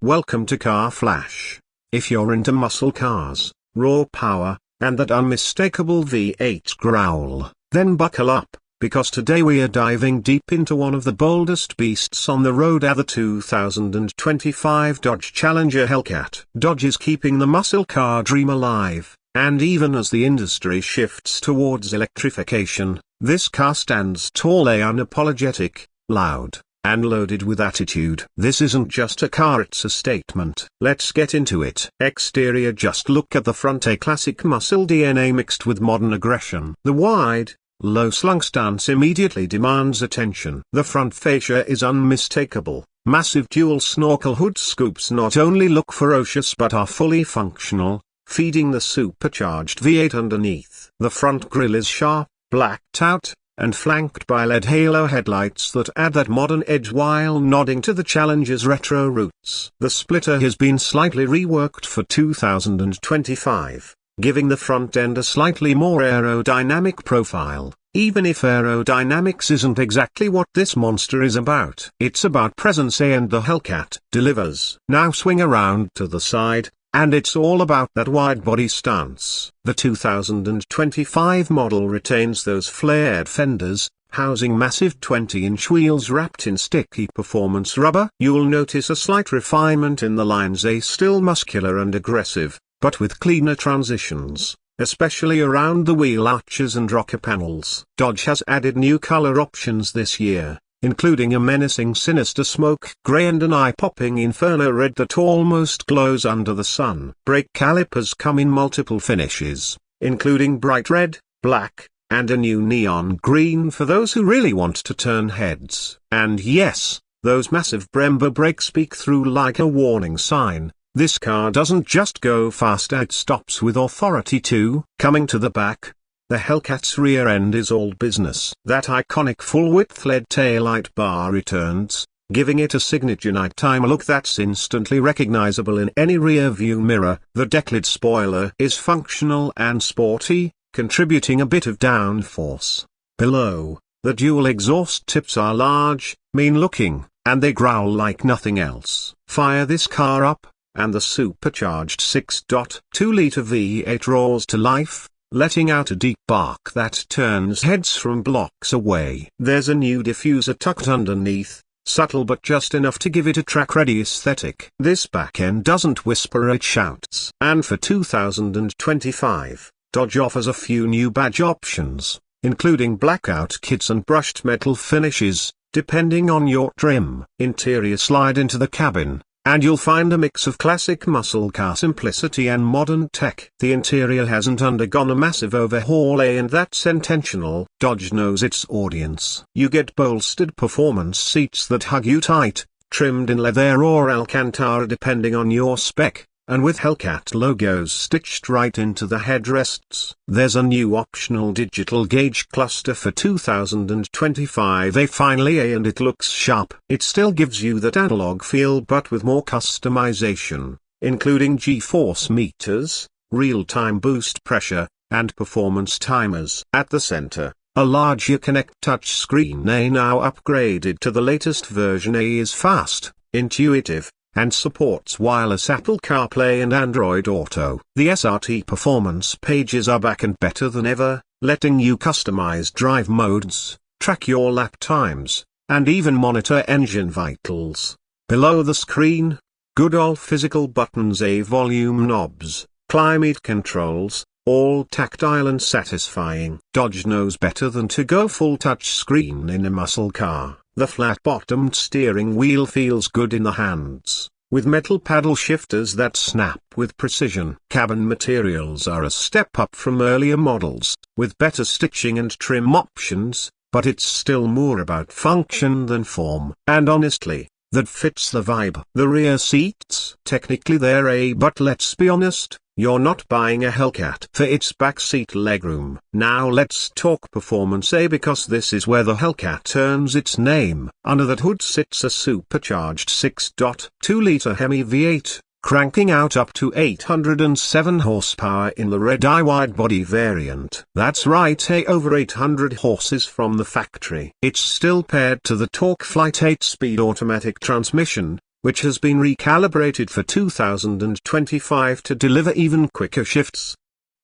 Welcome to Car Flash. If you're into muscle cars, raw power, and that unmistakable V8 growl, then buckle up, because today we are diving deep into one of the boldest beasts on the road, the 2025 Dodge Challenger Hellcat. Dodge is keeping the muscle car dream alive, and even as the industry shifts towards electrification, this car stands tall, unapologetic, loud, and loaded with attitude. This isn't just a car, it's a statement. Let's get into it. Exterior: just look at the front, a classic muscle DNA mixed with modern aggression. The wide, low-slung stance immediately demands attention. The front fascia is unmistakable. Massive dual snorkel hood scoops not only look ferocious but are fully functional, feeding the supercharged V8 underneath. The front grille is sharp, blacked out, and flanked by LED halo headlights that add that modern edge while nodding to the Challenger's retro roots. The splitter has been slightly reworked for 2025, giving the front end a slightly more aerodynamic profile. Even if aerodynamics isn't exactly what this monster is about, it's about presence, and the Hellcat delivers. Now swing around to the side, and it's all about that wide-body stance. The 2025 model retains those flared fenders, housing massive 20-inch wheels wrapped in sticky performance rubber. You'll notice a slight refinement in the lines, still muscular and aggressive, but with cleaner transitions, especially around the wheel arches and rocker panels. Dodge has added new color options this year, including a menacing sinister smoke gray and an eye-popping inferno red that almost glows under the sun. Brake calipers come in multiple finishes, including bright red, black, and a new neon green for those who really want to turn heads. And yes, those massive Brembo brakes peek through like a warning sign. This car doesn't just go fast, it stops with authority too. Coming to the back, the Hellcat's rear end is all business. That iconic full-width LED taillight bar returns, giving it a signature nighttime look that's instantly recognizable in any rear-view mirror. The decklid spoiler is functional and sporty, contributing a bit of downforce. Below, the dual exhaust tips are large, mean-looking, and they growl like nothing else. Fire this car up, and the supercharged 6.2-liter V8 roars to life, letting out a deep bark that turns heads from blocks away. There's a new diffuser tucked underneath, subtle but just enough to give it a track-ready aesthetic. This back end doesn't whisper, it shouts. And for 2025, Dodge offers a few new badge options, including blackout kits and brushed metal finishes, depending on your trim. Interior: slide into the cabin, and you'll find a mix of classic muscle car simplicity and modern tech. The interior hasn't undergone a massive overhaul, and that's intentional. Dodge knows its audience. You get bolstered performance seats that hug you tight, trimmed in leather or Alcantara depending on your spec, and with Hellcat logos stitched right into the headrests. There's a new optional digital gauge cluster for 2025 finally, and it looks sharp. It still gives you that analog feel but with more customization, including G-force meters, real-time boost pressure, and performance timers. At the center, a larger Connect touchscreen, now upgraded to the latest version. Is fast, intuitive, and supports wireless Apple CarPlay and Android Auto. The SRT performance pages are back and better than ever, letting you customize drive modes, track your lap times, and even monitor engine vitals. Below the screen, good old physical buttons, volume knobs, climate controls, all tactile and satisfying. Dodge knows better than to go full touch screen in a muscle car. The flat-bottomed steering wheel feels good in the hands, with metal paddle shifters that snap with precision. Cabin materials are a step up from earlier models, with better stitching and trim options, but it's still more about function than form. And honestly, that fits the vibe. The rear seats, technically they're but let's be honest, you're not buying a Hellcat for its backseat legroom. Now let's talk performance, because this is where the Hellcat earns its name. Under that hood sits a supercharged 6.2-liter HEMI V8, cranking out up to 807 horsepower in the Redeye widebody variant. That's right, over 800 horses from the factory. It's still paired to the TorqueFlite 8-speed automatic transmission, which has been recalibrated for 2025 to deliver even quicker shifts.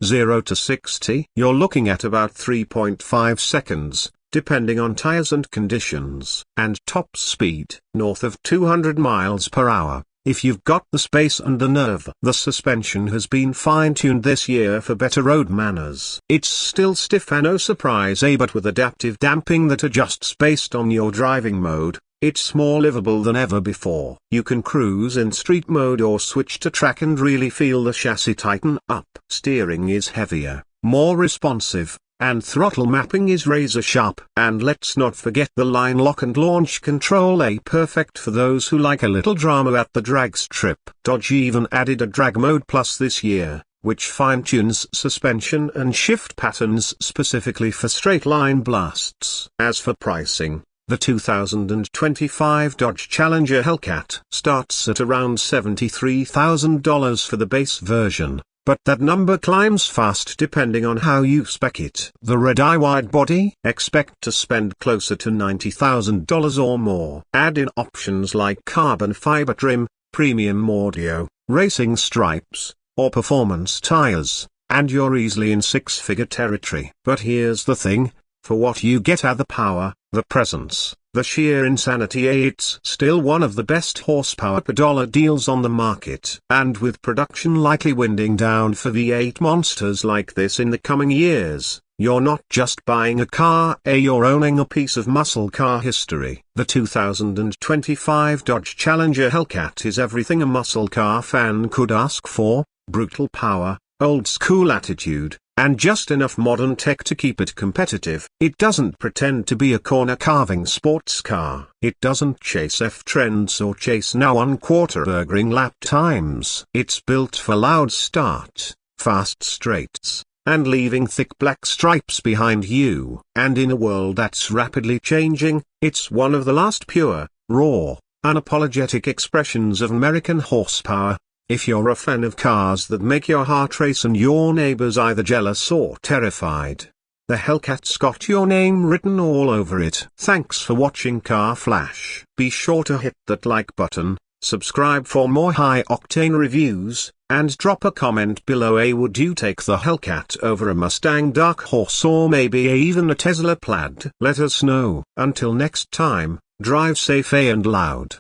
0 to 60, you're looking at about 3.5 seconds, depending on tires and conditions. And top speed, north of 200 miles per hour. If you've got the space and the nerve. The suspension has been fine-tuned this year for better road manners. It's still stiff and no surprise, but with adaptive damping that adjusts based on your driving mode, it's more livable than ever before. You can cruise in street mode or switch to track and really feel the chassis tighten up. Steering is heavier, more responsive, and throttle mapping is razor sharp. And let's not forget the line lock and launch control, perfect for those who like a little drama at the drag strip. Dodge even added a drag mode plus this year, which fine-tunes suspension and shift patterns specifically for straight line blasts. As for pricing, the 2025 Dodge Challenger Hellcat starts at around $73,000 for the base version. But that number climbs fast depending on how you spec it. The Redeye widebody, expect to spend closer to $90,000 or more. Add in options like carbon fiber trim, premium audio, racing stripes, or performance tires, and you're easily in six-figure territory. But here's the thing, for what you get are the power, the presence, the sheer insanity, it's still one of the best horsepower per dollar deals on the market. And with production likely winding down for V8 monsters like this in the coming years, you're not just buying a car, you're owning a piece of muscle car history. The 2025 Dodge Challenger Hellcat is everything a muscle car fan could ask for: brutal power, old school attitude, and just enough modern tech to keep it competitive. It doesn't pretend to be a corner-carving sports car. It doesn't chase F-trends or chase now un-quarter-burgering lap times. It's built for loud start, fast straights, and leaving thick black stripes behind you. And in a world that's rapidly changing, it's one of the last pure, raw, unapologetic expressions of American horsepower. If you're a fan of cars that make your heart race and your neighbors either jealous or terrified, the Hellcat's got your name written all over it. Thanks for watching Car Flash. Be sure to hit that like button, subscribe for more high-octane reviews, and drop a comment below. Would you take the Hellcat over a Mustang Dark Horse or maybe even a Tesla Plaid? Let us know. Until next time, drive safe and loud.